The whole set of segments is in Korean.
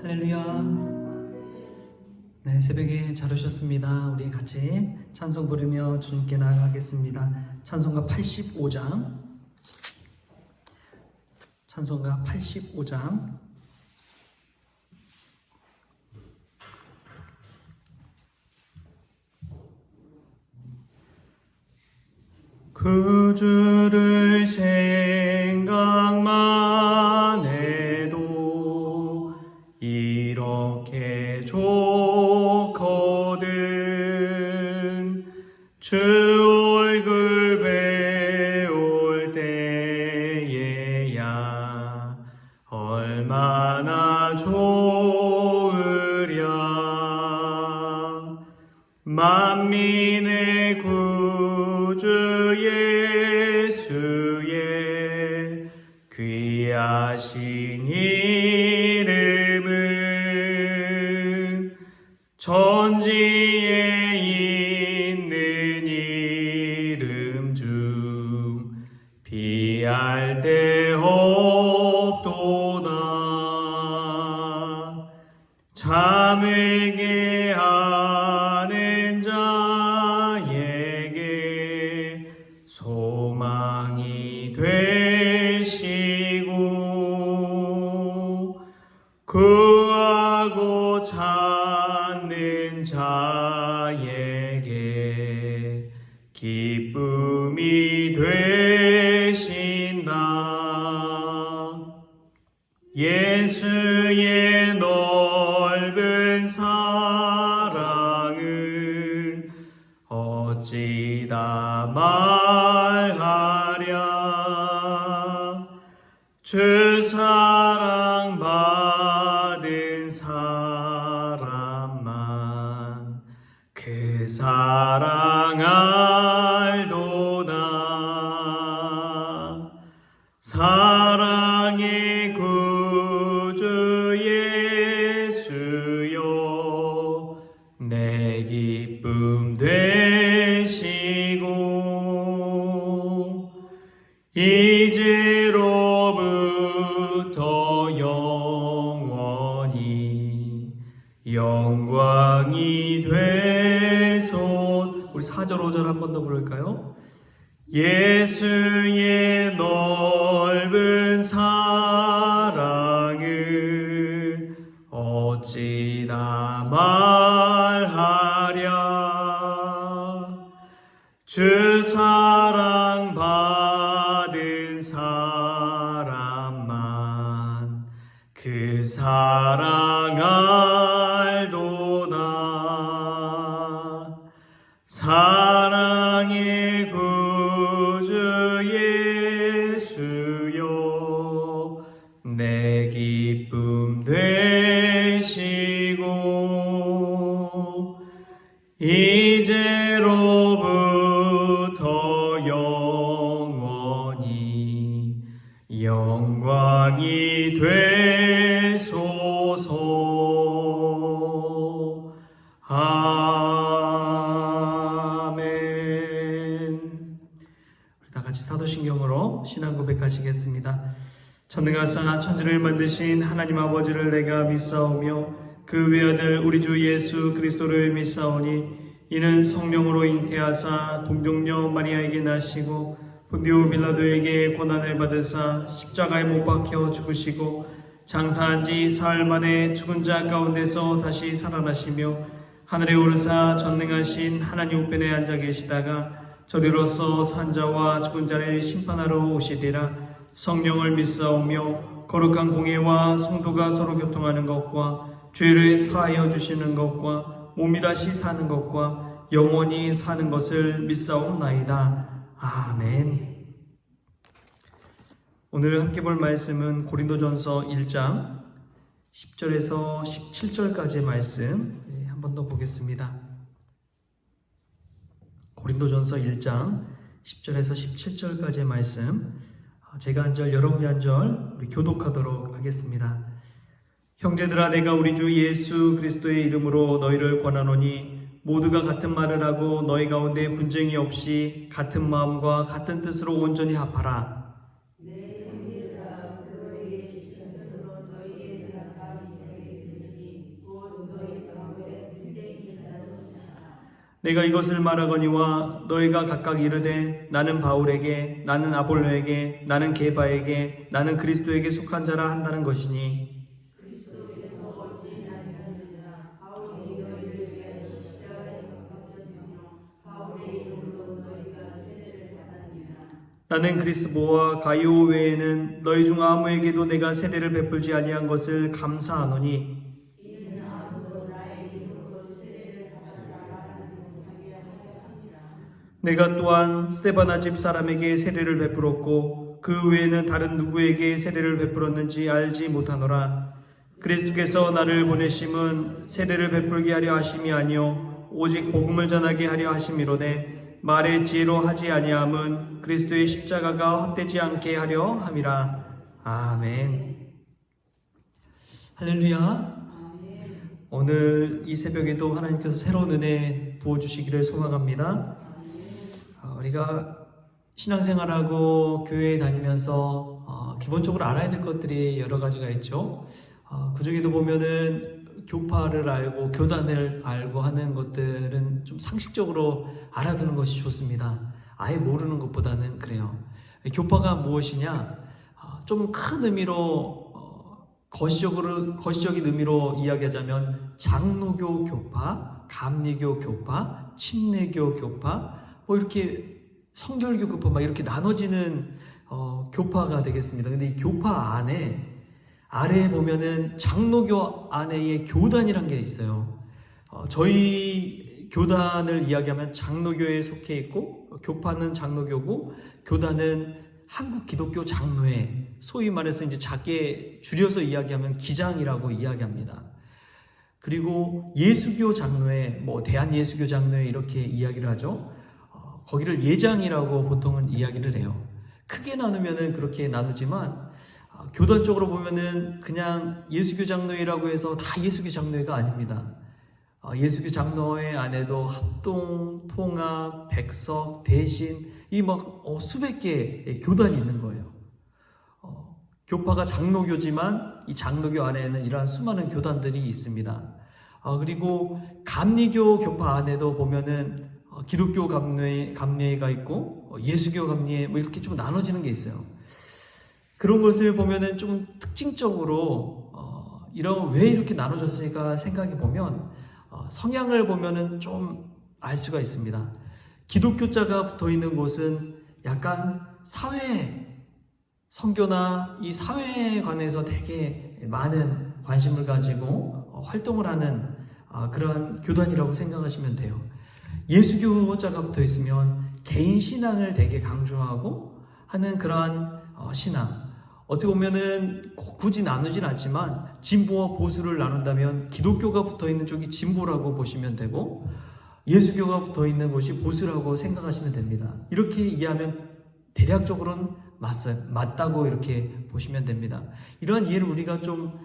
할렐루야. 네, 새벽에 잘 오셨습니다. 우리 같이 찬송 부르며 주님께 나아가겠습니다. 찬송가 85장. 찬송가 85장. 그 주를 생각만 해도 이렇게 좋거든. 주 얼굴 배울 때에야 얼마나 좋으랴. 만민의 구주 예수의 귀하신 이름은 천지에 있는 이름 중 비할 데 없도다. 잠에게 하는 자에게 소망이 되시고 구하고 찾는 자에게 기쁨이 되신다. 예수의 넓은 사랑을 어찌 다 말하랴. 주 사랑 받은 사람만 그 사랑 알도다. 사랑의 구주 예수여 내 기쁨 되시고 이제로부터 영원히 영광이 되소. 우리 4절 5절 한 번 더 부를까요? 예수의 넓은 사랑을 어찌 다 말하랴. 주 사랑 받은 사람만 그 사랑 알도다. 사랑의 구주 예수여 내 기쁨 되시고 이제로부터 영원히 영광이 되소서. 아멘. 다 같이 사도신경으로 신앙 고백하시겠습니다. 전능하사 천지를 만드신 하나님 아버지를 내가 믿사오며 그 외아들 우리 주 예수 그리스도를 믿사오니 이는 성령으로 잉태하사 동정녀 마리아에게 나시고 본디오 빌라도에게 고난을 받으사 십자가에 못 박혀 죽으시고 장사한 지 사흘 만에 죽은 자 가운데서 다시 살아나시며 하늘에 오르사 전능하신 하나님 우편에 앉아 계시다가 저리로서 산자와 죽은 자를 심판하러 오시리라. 성령을 믿사오며 거룩한 공예와 성도가 서로 교통하는 것과 죄를 사하여 주시는 것과 몸이 다시 사는 것과 영원히 사는 것을 믿사옵나이다. 아멘. 오늘 함께 볼 말씀은 고린도전서 1장 10절에서 17절까지의 말씀 한 번 더 보겠습니다. 고린도전서 1장 10절에서 17절까지의 말씀, 제가 한 절 여러분이 한 절 우리 교독하도록 하겠습니다. 형제들아 내가 우리 주 예수 그리스도의 이름으로 너희를 권하노니 모두가 같은 말을 하고 너희 가운데 분쟁이 없이 같은 마음과 같은 뜻으로 온전히 합하라. 내가 이것을 말하거니와 너희가 각각 이르되 나는 바울에게, 나는 아볼로에게, 나는 게바에게, 나는 그리스도에게 속한 자라 한다는 것이니 나는 그리스도와 가이오 외에는 너희 중 아무에게도 내가 세례를 베풀지 아니한 것을 감사하노니 내가 또한 스데바나 집 사람에게 세례를 베풀었고 그 외에는 다른 누구에게 세례를 베풀었는지 알지 못하노라. 그리스도께서 나를 보내심은 세례를 베풀게 하려 하심이 아니요 오직 복음을 전하게 하려 하심이로되 말의 지혜로 하지 아니함은 그리스도의 십자가가 헛되지 않게 하려 함이라. 아멘. 할렐루야. 오늘 이 새벽에도 하나님께서 새로운 은혜 부어주시기를 소망합니다. 우리가 신앙생활하고 교회에 다니면서 기본적으로 알아야 될 것들이 여러 가지가 있죠. 그 중에도 보면은 교파를 알고 교단을 알고 하는 것들은 좀 상식적으로 알아두는 것이 좋습니다. 아예 모르는 것보다는 그래요. 교파가 무엇이냐? 좀 큰 의미로 거시적인 의미로 이야기하자면 장로교 교파, 감리교 교파, 침례교 교파, 뭐 이렇게 성결교 교파 막 이렇게 나눠지는 교파가 되겠습니다. 근데 이 교파 아래에 보면은 장로교 안에의 교단이란 게 있어요. 저희 교단을 이야기하면 장로교에 속해 있고 교파는 장로교고 교단은 한국 기독교 장로회, 소위 말해서 이제 작게 줄여서 이야기하면 기장이라고 이야기합니다. 그리고 예수교 장로회, 뭐 대한예수교 장로회 이렇게 이야기를 하죠. 거기를 예장이라고 보통은 이야기를 해요. 크게 나누면은 그렇게 나누지만 교단적으로 보면은 그냥 예수교 장로회라고 해서 다 예수교 장로회가 아닙니다. 예수교 장로회 안에도 합동, 통합, 백석, 대신 이 막 수백 개의 교단이 있는 거예요. 교파가 장로교지만 이 장로교 안에는 이러한 수많은 교단들이 있습니다. 그리고 감리교 교파 안에도 보면은 기독교 감리회가 있고 예수교 감리회 뭐 이렇게 좀 나눠지는 게 있어요. 그런 것을 보면은 좀 특징적으로 왜 이렇게 나눠졌을까 생각해 보면 성향을 보면은 좀 알 수가 있습니다. 기독교자가 붙어 있는 곳은 약간 사회 선교나 이 사회에 관해서 되게 많은 관심을 가지고 활동을 하는 그런 교단이라고 생각하시면 돼요. 예수교자가 붙어 있으면 개인 신앙을 되게 강조하고 하는 그러한 신앙. 어떻게 보면은 굳이 나누진 않지만 진보와 보수를 나눈다면 기독교가 붙어 있는 쪽이 진보라고 보시면 되고 예수교가 붙어 있는 곳이 보수라고 생각하시면 됩니다. 이렇게 이해하면 대략적으로는 맞다고 이렇게 보시면 됩니다. 이러한 이해를 우리가 좀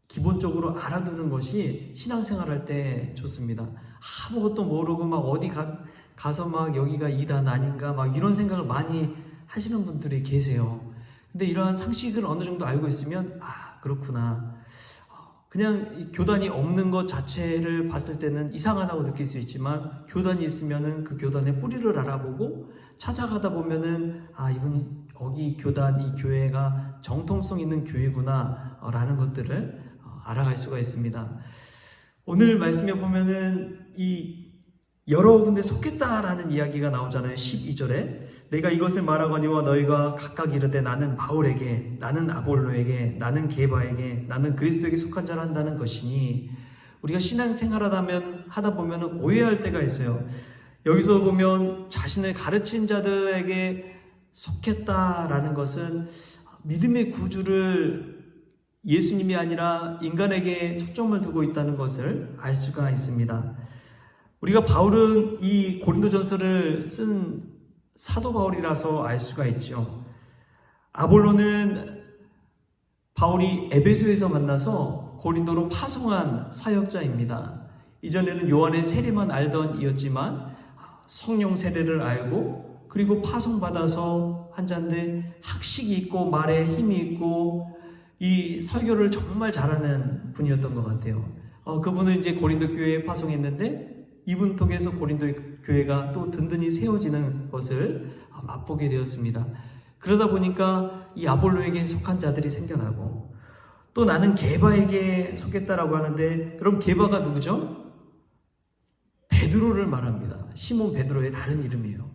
기본적으로 알아두는 것이 신앙생활할 때 좋습니다. 아무것도 모르고 막 어디 가서 막 여기가 이단 아닌가 막 이런 생각을 많이 하시는 분들이 계세요. 근데 이러한 상식을 어느 정도 알고 있으면 그렇구나. 그냥 이 교단이 없는 것 자체를 봤을 때는 이상하다고 느낄 수 있지만 교단이 있으면은 그 교단의 뿌리를 알아보고 찾아가다 보면은 이분이 여기 교단, 이 교회가 정통성 있는 교회구나 라는 것들을 알아갈 수가 있습니다. 오늘 말씀에 보면은 이 여러 군데 속했다라는 이야기가 나오잖아요. 12절에 내가 이것을 말하거니와 너희가 각각 이르되 나는 바울에게, 나는 아볼로에게, 나는 게바에게, 나는 그리스도에게 속한 자라 한다는 것이니 우리가 신앙생활하다 보면 오해할 때가 있어요. 여기서 보면 자신을 가르친 자들에게 속했다라는 것은 믿음의 구주를 예수님이 아니라 인간에게 초점을 두고 있다는 것을 알 수가 있습니다. 우리가 바울은 이 고린도전서를 쓴 사도 바울이라서 알 수가 있죠. 아볼로는 바울이 에베소에서 만나서 고린도로 파송한 사역자입니다. 이전에는 요한의 세례만 알던 이였지만 성령 세례를 알고 그리고 파송받아서 한 자인데 학식이 있고 말에 힘이 있고 이 설교를 정말 잘하는 분이었던 것 같아요. 그분은 이제 고린도 교회에 파송했는데 이분 통해서 고린도 교회가 또 든든히 세워지는 것을 맛보게 되었습니다. 그러다 보니까 이 아볼로에게 속한 자들이 생겨나고, 또 나는 게바에게 속했다라고 하는데, 그럼 게바가 누구죠? 베드로를 말합니다. 시몬 베드로의 다른 이름이에요.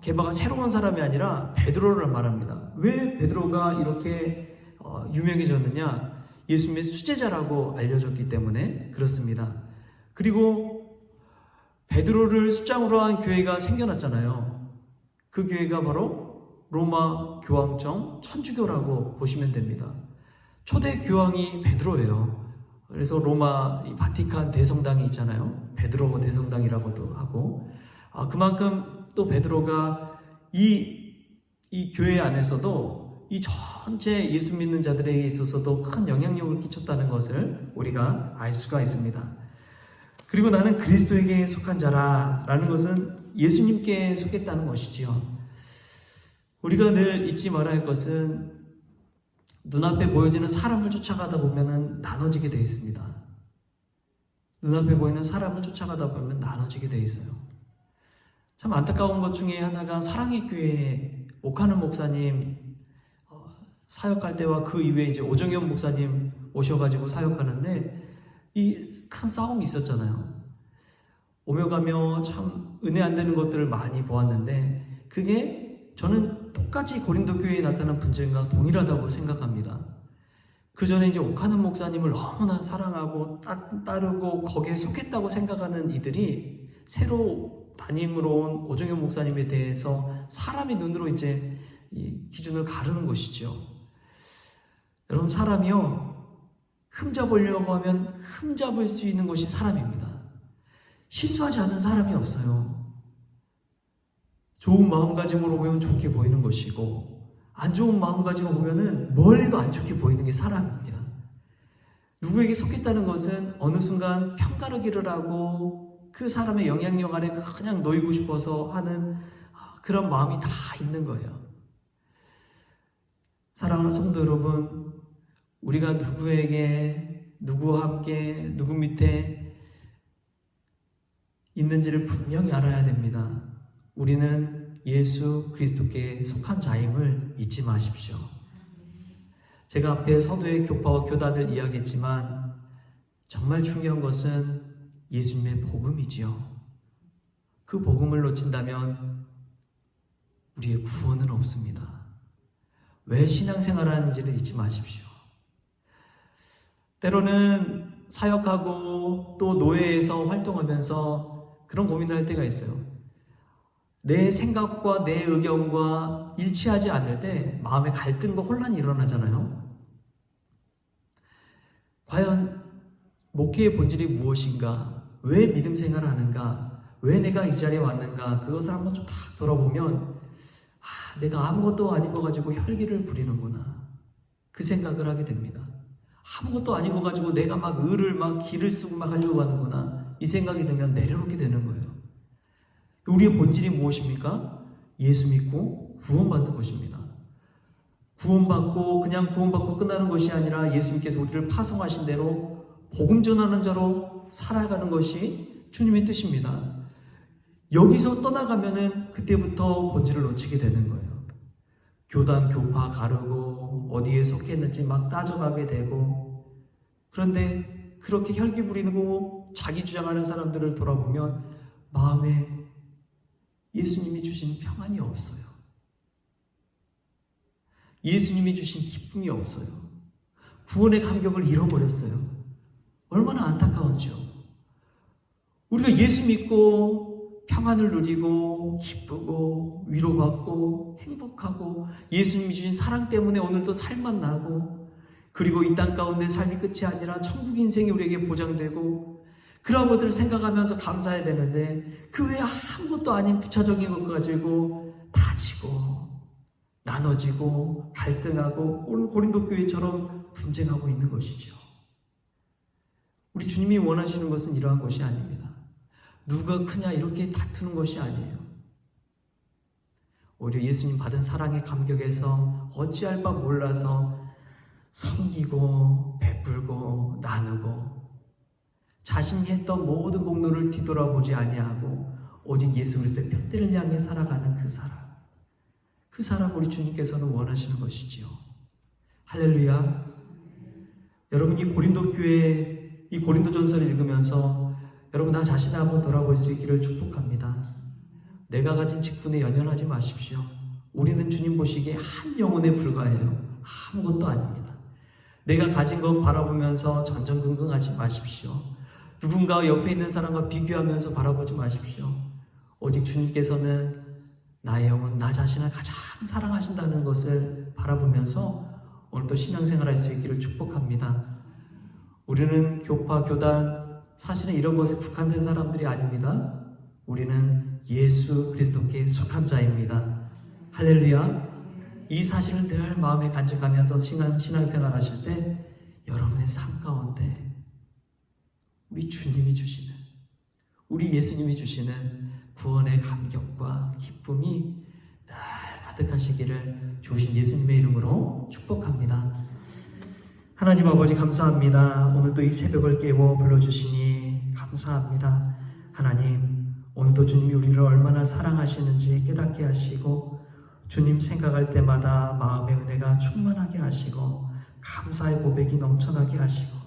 게바가 새로운 사람이 아니라 베드로를 말합니다. 왜 베드로가 이렇게 유명해졌느냐? 예수님의 수제자라고 알려졌기 때문에 그렇습니다. 그리고 베드로를 수장으로 한 교회가 생겨났잖아요. 그 교회가 바로 로마 교황청 천주교라고 보시면 됩니다. 초대 교황이 베드로예요. 그래서 로마 바티칸 대성당이 있잖아요. 베드로 대성당이라고도 하고, 그만큼 또 베드로가 이 교회 안에서도 이 전체 예수 믿는 자들에게 있어서도 큰 영향력을 끼쳤다는 것을 우리가 알 수가 있습니다. 그리고 나는 그리스도에게 속한 자라라는 것은 예수님께 속했다는 것이지요. 우리가 늘 잊지 말아야 할 것은 눈앞에 보여지는 사람을 쫓아가다 보면 나눠지게 되어 있습니다. 눈앞에 보이는 사람을 쫓아가다 보면 나눠지게 되어 있어요. 참 안타까운 것 중에 하나가 사랑의 교회에 오카는 목사님 사역할 때와 그 이후에 이제 오정현 목사님 오셔가지고 사역하는데 이 큰 싸움이 있었잖아요. 오며 가며 참 은혜 안 되는 것들을 많이 보았는데, 그게 저는 똑같이 고린도 교회에 나타난 분쟁과 동일하다고 생각합니다. 그 전에 이제 오카는 목사님을 너무나 사랑하고 따르고 거기에 속했다고 생각하는 이들이 새로 담임으로 온 오정현 목사님에 대해서 사람의 눈으로 이제 이 기준을 가르는 것이죠. 여러분, 사람이요, 흠잡으려고 하면 흠잡을 수 있는 것이 사람입니다. 실수하지 않는 사람이 없어요. 좋은 마음가짐으로 보면 좋게 보이는 것이고, 안 좋은 마음가짐으로 보면은 멀리도 안 좋게 보이는 게 사람입니다. 누구에게 속했다는 것은 어느 순간 편가르기를 하고 그 사람의 영향력 아래 그냥 놓이고 싶어서 하는 그런 마음이 다 있는 거예요. 사랑하는 성도 여러분, 우리가 누구에게, 누구와 함께, 누구 밑에 있는지를 분명히 알아야 됩니다. 우리는 예수 그리스도께 속한 자임을 잊지 마십시오. 제가 앞에 서두에 교파와 교단을 이야기했지만 정말 중요한 것은 예수님의 복음이지요. 그 복음을 놓친다면 우리의 구원은 없습니다. 왜 신앙생활하는지를 잊지 마십시오. 때로는 사역하고 또 노예에서 활동하면서 그런 고민을 할 때가 있어요. 내 생각과 내 의견과 일치하지 않을 때 마음에 갈등과 혼란이 일어나잖아요. 과연 목회의 본질이 무엇인가? 왜 믿음 생활을 하는가? 왜 내가 이 자리에 왔는가? 그것을 한번 좀 딱 돌아보면 내가 아무것도 아닌 거 가지고 혈기를 부리는구나. 그 생각을 하게 됩니다. 아무것도 아닌 거 가지고 내가 막 을을 막 기를 쓰고 막 하려고 하는구나. 이 생각이 들면 내려놓게 되는 거예요. 우리의 본질이 무엇입니까? 예수 믿고 구원받는 것입니다. 구원받고 그냥 구원받고 끝나는 것이 아니라 예수님께서 우리를 파송하신 대로 복음 전하는 자로 살아가는 것이 주님의 뜻입니다. 여기서 떠나가면은 그때부터 본질을 놓치게 되는 거예요. 교단, 교파 가르고 어디에 속했는지 막 따져가게 되고, 그런데 그렇게 혈기 부리고 자기 주장하는 사람들을 돌아보면 마음에 예수님이 주신 평안이 없어요. 예수님이 주신 기쁨이 없어요. 구원의 감격을 잃어버렸어요. 얼마나 안타까운지요. 우리가 예수 믿고 평안을 누리고 기쁘고 위로받고 행복하고 예수님이 주신 사랑 때문에 오늘도 살만 나고, 그리고 이 땅 가운데 삶이 끝이 아니라 천국 인생이 우리에게 보장되고, 그런 것들을 생각하면서 감사해야 되는데 그 외에 아무것도 아닌 부차적인 것 가지고 다지고 나눠지고 갈등하고 오늘 고린도 교회처럼 분쟁하고 있는 것이죠. 우리 주님이 원하시는 것은 이러한 것이 아닙니다. 누가 크냐 이렇게 다투는 것이 아니에요. 오히려 예수님 받은 사랑의 감격에서 어찌할 바 몰라서 섬기고 베풀고 나누고, 자신이 했던 모든 공로를 뒤돌아보지 아니하고 오직 예수 그리스도의 뼈대를 향해 살아가는 그 사람 우리 주님께서는 원하시는 것이지요. 할렐루야. 여러분, 이 고린도 교회, 이 고린도전서를 읽으면서 여러분 나 자신을 한번 돌아볼 수 있기를 축복합니다. 내가 가진 직분에 연연하지 마십시오. 우리는 주님 보시기에 한 영혼에 불과해요. 아무것도 아닙니다. 내가 가진 것 바라보면서 전전긍긍하지 마십시오. 누군가 옆에 있는 사람과 비교하면서 바라보지 마십시오. 오직 주님께서는 나의 영혼, 나 자신을 가장 사랑하신다는 것을 바라보면서 오늘도 신앙생활할 수 있기를 축복합니다. 우리는 교파, 교단, 사실은 이런 것에 국한된 사람들이 아닙니다. 우리는 예수 그리스도께 속한 자입니다. 할렐루야. 이 사실을 늘 마음에 간직하면서 신앙생활 하실 때 여러분의 삶 가운데 우리 주님이 주시는, 우리 예수님이 주시는 구원의 감격과 기쁨이 늘 가득하시기를 주신 예수님의 이름으로 축복합니다. 하나님 아버지 감사합니다. 오늘도 이 새벽을 깨워 불러주시니 감사합니다. 하나님, 오늘도 주님이 우리를 얼마나 사랑하시는지 깨닫게 하시고 주님 생각할 때마다 마음의 은혜가 충만하게 하시고 감사의 고백이 넘쳐나게 하시고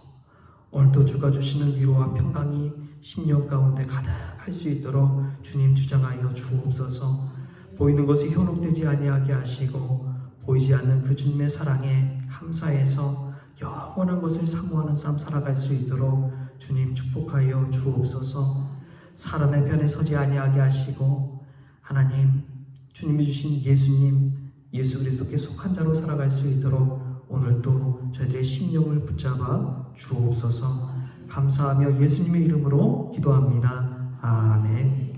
오늘도 주가 주시는 위로와 평강이 심령 가운데 가득할 수 있도록 주님 주장하여 주옵소서. 보이는 것이 현혹되지 아니하게 하시고 보이지 않는 그 주님의 사랑에 감사해서 영원한 것을 사모하는 삶 살아갈 수 있도록 주님 축복하여 주옵소서. 사람의 편에 서지 아니하게 하시고 하나님, 주님이 주신 예수님, 예수 그리스도께 속한 자로 살아갈 수 있도록 오늘도 저희들의 심령을 붙잡아 주옵소서. 감사하며 예수님의 이름으로 기도합니다. 아멘.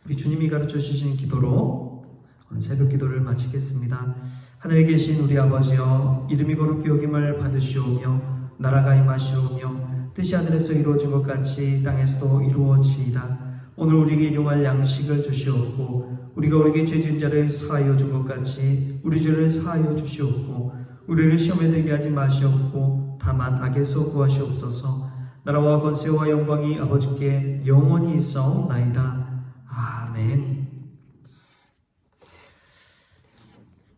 우리 주님이 가르쳐 주신 기도로 오늘 새벽 기도를 마치겠습니다. 하늘에 계신 우리 아버지여, 이름이 거룩히 여김을 받으시오며 나라가 임하시오며 뜻이 하늘에서 이루어진 것 같이 땅에서도 이루어지이다. 오늘 우리에게 일용할 양식을 주시옵고 우리가 우리에게 죄 지은 자를 사하여 준 것 같이 우리 죄를 사하여 주시옵고 우리를 시험에 들게 하지 마시옵고 다만 악에서 구하시옵소서. 나라와 권세와 영광이 아버지께 영원히 있사옵나이다. 아멘.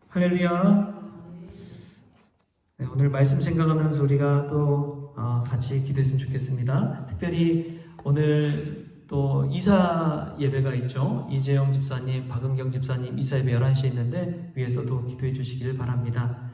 할렐루야. 네, 오늘 말씀 생각하면서 우리가 또 같이 기도했으면 좋겠습니다. 특별히 오늘 또 이사 예배가 있죠. 이재영 집사님, 박은경 집사님 이사 예배 11시에 있는데 위에서도 기도해 주시기를 바랍니다.